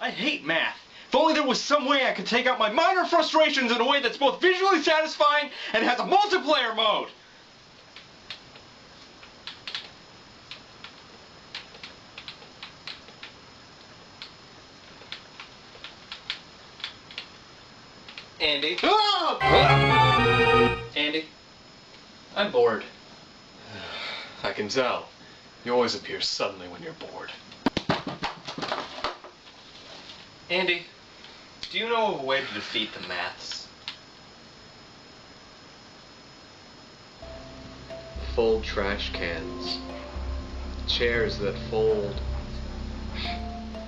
I hate math. If only there was some way I could take out my minor frustrations in a way that's both visually satisfying and has a multiplayer mode. Andy? Andy? I'm bored. I can tell. You always appear suddenly when you're bored. Andy, do you know of a way to defeat the maths? Fold trash cans. Chairs that fold.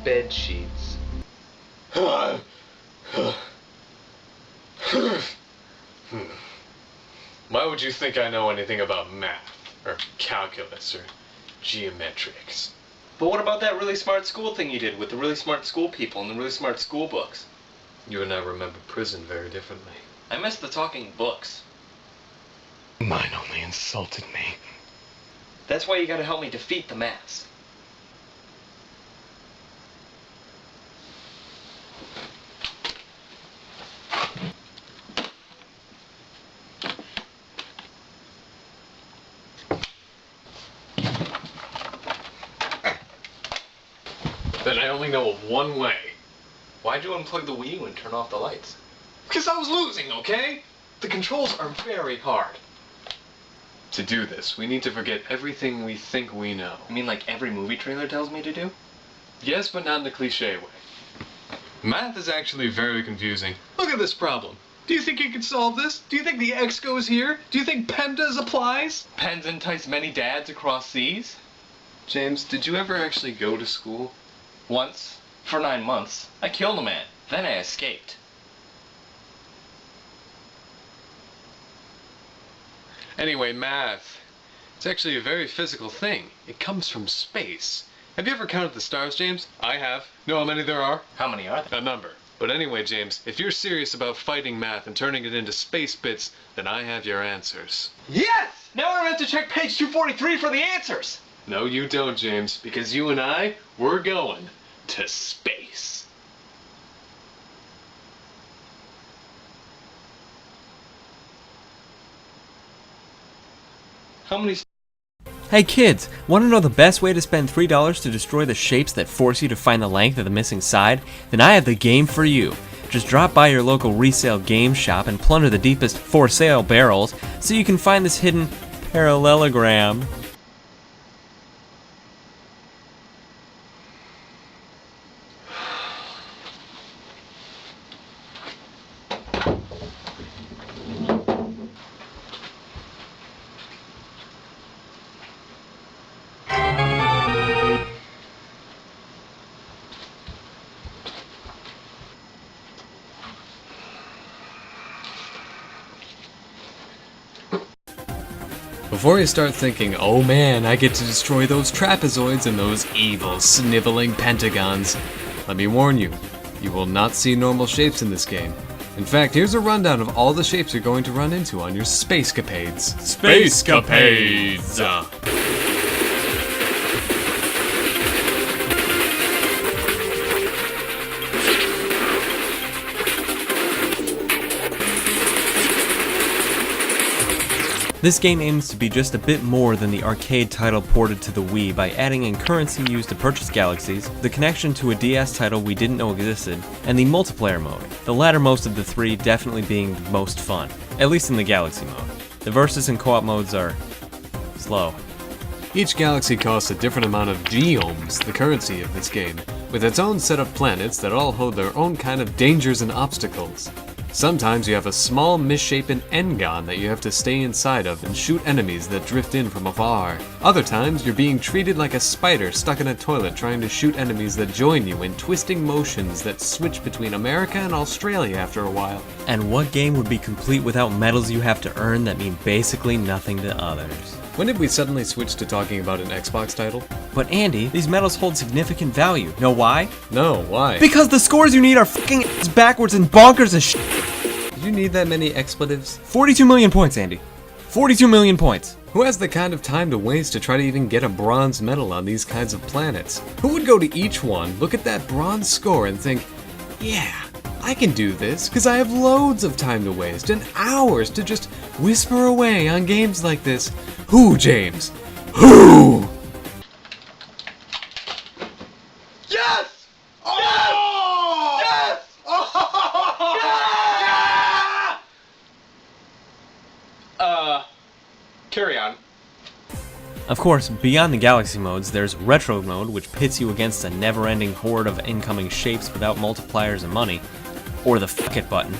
Bed sheets. Why would you think I know anything about math, or calculus, or geometrics? But what about that really smart school thing you did with the really smart school people and the really smart school books? You and I remember prison very differently. I miss the talking books. Mine only insulted me. That's why you gotta help me defeat the maths. Then I only know of one way. Why'd you unplug the Wii U and turn off the lights? Because I was losing, okay? The controls are very hard. To do this, we need to forget everything we think we know. You mean like every movie trailer tells me to do? Yes, but not in the cliche way. Math is actually very confusing. Look at this problem. Do you think you can solve this? Do you think the X goes here? Do you think PEMDAS applies? Pens entice many dads across seas? James, did you ever actually go to school? Once, for 9 months, I killed a man. Then I escaped. Anyway, math. It's actually a very physical thing. It comes from space. Have you ever counted the stars, James? I have. Know how many there are? How many are there? A number. But anyway, James, if you're serious about fighting math and turning it into space bits, then I have your answers. Yes! Now I don't have to check page 243 for the answers! No, you don't, James, because you and I, we're going to space. How many... Hey kids, want to know the best way to spend $3 to destroy the shapes that force you to find the length of the missing side? Then I have the game for you. Just drop by your local resale game shop and plunder the deepest for sale barrels so you can find this hidden parallelogram. Before you start thinking, oh man, I get to destroy those trapezoids and those evil, sniveling pentagons, let me warn you, you will not see normal shapes in this game. In fact, here's a rundown of all the shapes you're going to run into on your Spacecapades. Spacecapades! This game aims to be just a bit more than the arcade title ported to the Wii by adding in currency used to purchase Galaxies, the connection to a DS title we didn't know existed, and the multiplayer mode, the lattermost of the three definitely being the most fun, at least in the Galaxy mode. The versus and co-op modes are slow. Each galaxy costs a different amount of geomes, the currency of this game, with its own set of planets that all hold their own kind of dangers and obstacles. Sometimes you have a small misshapen engon that you have to stay inside of and shoot enemies that drift in from afar. Other times you're being treated like a spider stuck in a toilet trying to shoot enemies that join you in twisting motions that switch between America and Australia after a while. And what game would be complete without medals you have to earn that mean basically nothing to others? When did we suddenly switch to talking about an Xbox title? But Andy, these medals hold significant value. Know why? No, why? Because the scores you need are fucking backwards and bonkers as shit. Did you need that many expletives? 42 million points, Andy. 42 million points. Who has the kind of time to waste to try to even get a bronze medal on these kinds of planets? Who would go to each one, look at that bronze score and think, yeah, I can do this because I have loads of time to waste and hours to just whisper away on games like this? Who, James? Who? Yes! Oh! Yes! Oh! Yeah! Carry on. Of course, beyond the Galaxy modes, there's Retro mode, which pits you against a never-ending horde of incoming shapes without multipliers and money, or the fuck it button.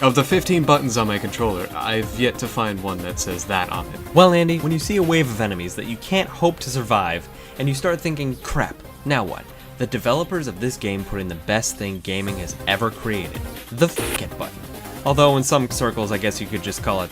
Of the 15 buttons on my controller, I've yet to find one that says that on it. Well, Andy, when you see a wave of enemies that you can't hope to survive, and you start thinking, crap, now what? The developers of this game put in the best thing gaming has ever created, the fuck it button. Although in some circles, I guess you could just call it,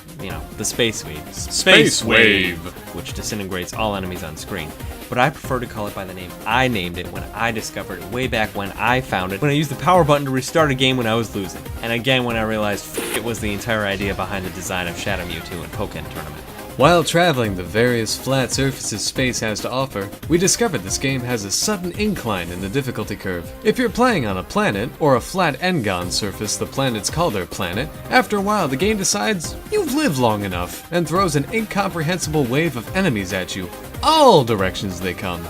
the Space Wave. Space Wave! Which disintegrates all enemies on screen. But I prefer to call it by the name I named it when I discovered it way back when I found it, when I used the power button to restart a game when I was losing. And again when I realized it was the entire idea behind the design of Shadow Mewtwo and Pokken Tournament. While traveling the various flat surfaces space has to offer, we discovered this game has a sudden incline in the difficulty curve. If you're playing on a planet, or a flat N-gon surface the planets call their planet, after a while the game decides you've lived long enough, and throws an incomprehensible wave of enemies at you, all directions they come.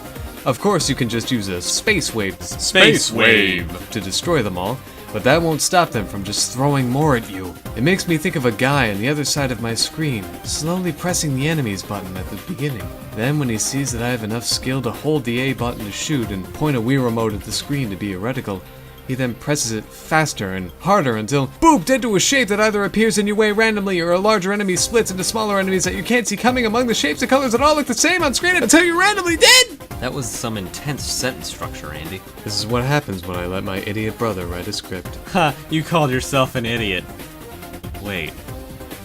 Of course you can just use a space wave to destroy them all, but that won't stop them from just throwing more at you. It makes me think of a guy on the other side of my screen, slowly pressing the enemies button at the beginning. Then when he sees that I have enough skill to hold the A button to shoot and point a Wii remote at the screen to be a reticle, he then presses it faster and harder until booped into a shape that either appears in your way randomly or a larger enemy splits into smaller enemies that you can't see coming among the shapes and colors that all look the same on screen until you're randomly dead! That was some intense sentence structure, Andy. This is what happens when I let my idiot brother write a script. Ha, you called yourself an idiot. Wait.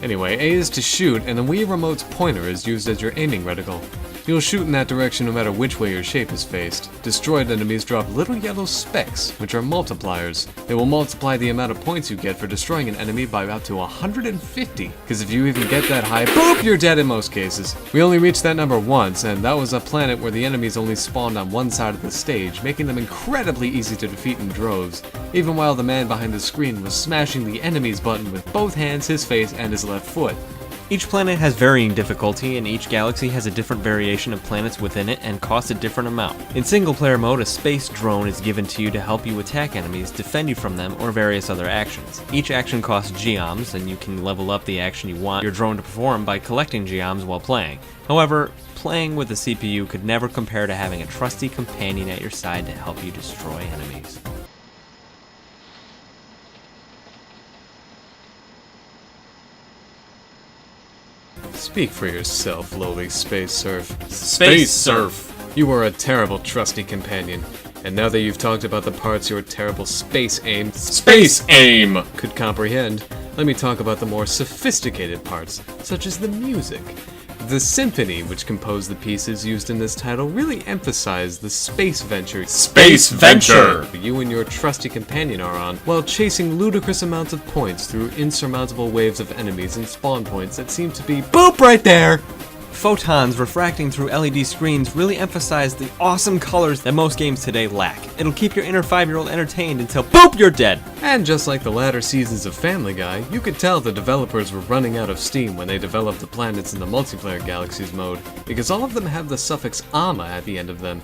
Anyway, A is to shoot, and the Wii remote's pointer is used as your aiming reticle. You'll shoot in that direction no matter which way your shape is faced. Destroyed enemies drop little yellow specks, which are multipliers. They will multiply the amount of points you get for destroying an enemy by up to 150, because if you even get that high, boop, you're dead in most cases. We only reached that number once, and that was a planet where the enemies only spawned on one side of the stage, making them incredibly easy to defeat in droves, even while the man behind the screen was smashing the enemies button with both hands, his face, and his left foot. Each planet has varying difficulty, and each galaxy has a different variation of planets within it and costs a different amount. In single-player mode, a space drone is given to you to help you attack enemies, defend you from them, or various other actions. Each action costs geoms, and you can level up the action you want your drone to perform by collecting geoms while playing. However, playing with a CPU could never compare to having a trusty companion at your side to help you destroy enemies. Speak for yourself, lowly Space Surf. Space Surf! You are a terrible trusty companion. And now that you've talked about the parts your terrible space aim could comprehend, let me talk about the more sophisticated parts, such as the music. The symphony which composed the pieces used in this title really emphasized the space venture you and your trusty companion are on, while chasing ludicrous amounts of points through insurmountable waves of enemies and spawn points that seem to be boop right there! Photons refracting through LED screens really emphasize the awesome colors that most games today lack. It'll keep your inner 5-year-old entertained until boop, you're dead! And just like the latter seasons of Family Guy, you could tell the developers were running out of steam when they developed the planets in the multiplayer Galaxies mode, because all of them have the suffix "ama" at the end of them.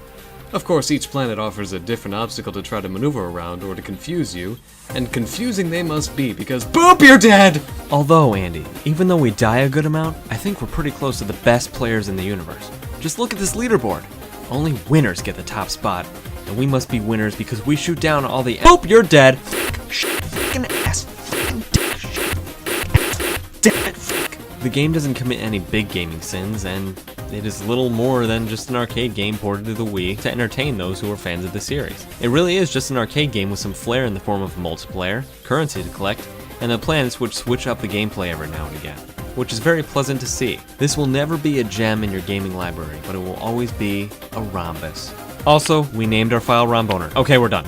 Of course, each planet offers a different obstacle to try to maneuver around or to confuse you, and confusing they must be because boop, you're dead! Although, Andy, even though we die a good amount, I think we're pretty close to the best players in the universe. Just look at this leaderboard. Only winners get the top spot, and we must be winners because we shoot down all the boop, you're dead! Fucking ass, damn it, fuck. The game doesn't commit any big gaming sins, and it is little more than just an arcade game ported to the Wii to entertain those who are fans of the series. It really is just an arcade game with some flair in the form of multiplayer, currency to collect, and the planets which switch up the gameplay every now and again. which is very pleasant to see. This will never be a gem in your gaming library, but it will always be a rhombus. Also, we named our file Rhomboner. Okay, we're done.